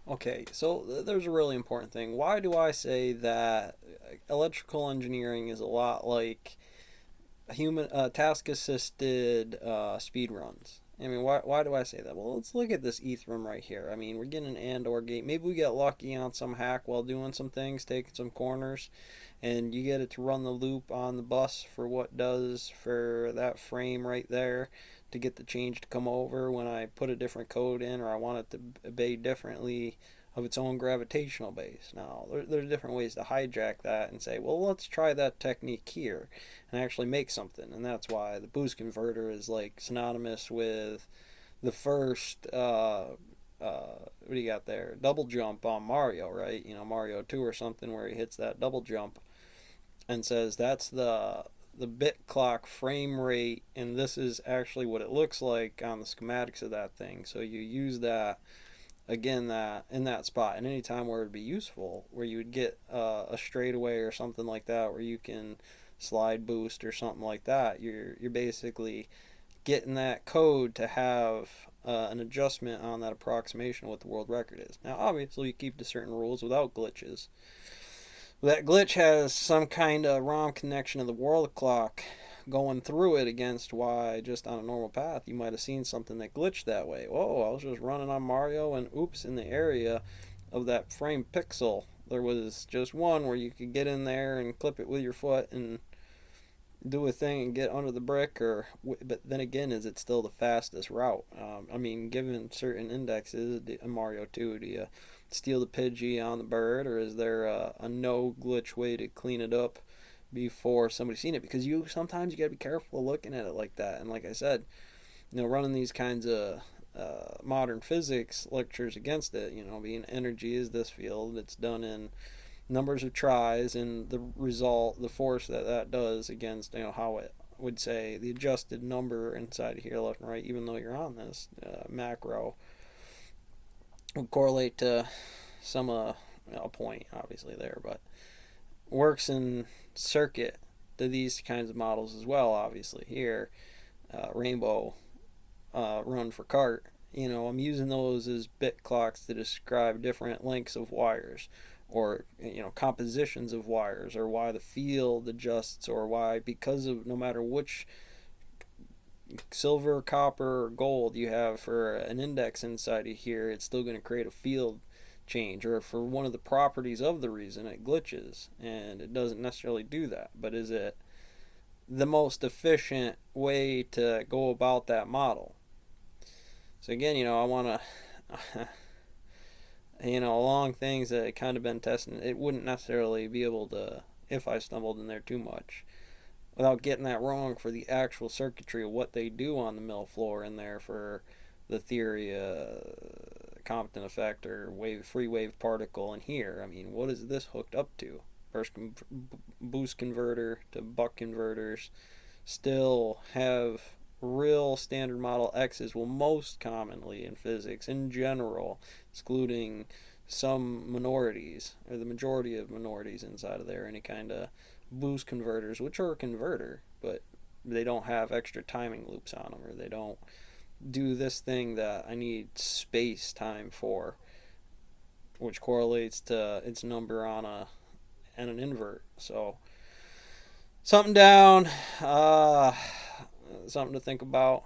Okay, so there's a really important thing. Why do I say that electrical engineering is a lot like human task assisted speed runs? I mean, why do I say that? Well, let's look at this Ethereum right here. I mean, we're getting an and or gate. Maybe we get lucky on some hack while doing some things, taking some corners, and you get it to run the loop on the bus for what does for that frame right there to get the change to come over when I put a different code in or I want it to obey differently of its own gravitational base. Now, there's different ways to hijack that and say, well, let's try that technique here and actually make something. And that's why the boost converter is like synonymous with the first what do you got there? Double jump on Mario, right? You know, Mario 2 or something where he hits that double jump and says that's the bit clock frame rate, and this is actually what it looks like on the schematics of that thing. So you use that again that in that spot, and any time where it would be useful, where you would get a straightaway or something like that, where you can slide boost or something like that. You're basically getting that code to have an adjustment on that approximation of what the world record is. Now, obviously, you keep to certain rules without glitches. That glitch has some kind of ROM connection of the world clock going through it against why just on a normal path you might have seen something that glitched that way. Whoa, I was just running on Mario and oops, in the area of that frame pixel there was just one where you could get in there and clip it with your foot and do a thing and get under the brick, or but then again, is it still the fastest route? I mean, given certain indexes in Mario 2, do you steal the Pidgey on the bird, or is there a no glitch way to clean it up before somebody's seen it? Because you sometimes you gotta be careful looking at it like that. And like I said, running these kinds of modern physics lectures against it, being energy is this field, it's done in numbers of tries, and the result, the force that does against how it would say the adjusted number inside of here left and right, even though you're on this macro, would correlate to some a point obviously there, but works in circuit to these kinds of models as well. Obviously here, Rainbow run for cart, I'm using those as bit clocks to describe different lengths of wires, or compositions of wires, or why the field adjusts, or why, because of no matter which silver, copper, or gold you have for an index inside of here, it's still going to create a field change, or for one of the properties of the reason it glitches, and it doesn't necessarily do that. But is it the most efficient way to go about that model? So again, I want to along things that kind of been testing, it wouldn't necessarily be able to, if I stumbled in there too much, without getting that wrong for the actual circuitry of what they do on the mill floor in there for the theory Compton effect or free wave particle in here. I mean, what is this hooked up to? First boost converter to buck converters still have real standard model X's will most commonly in physics in general, excluding some minorities or the majority of minorities inside of there, any kind of boost converters, which are a converter, but they don't have extra timing loops on them, or they don't do this thing that I need space time for, which correlates to its number on an invert. So something down, something to think about.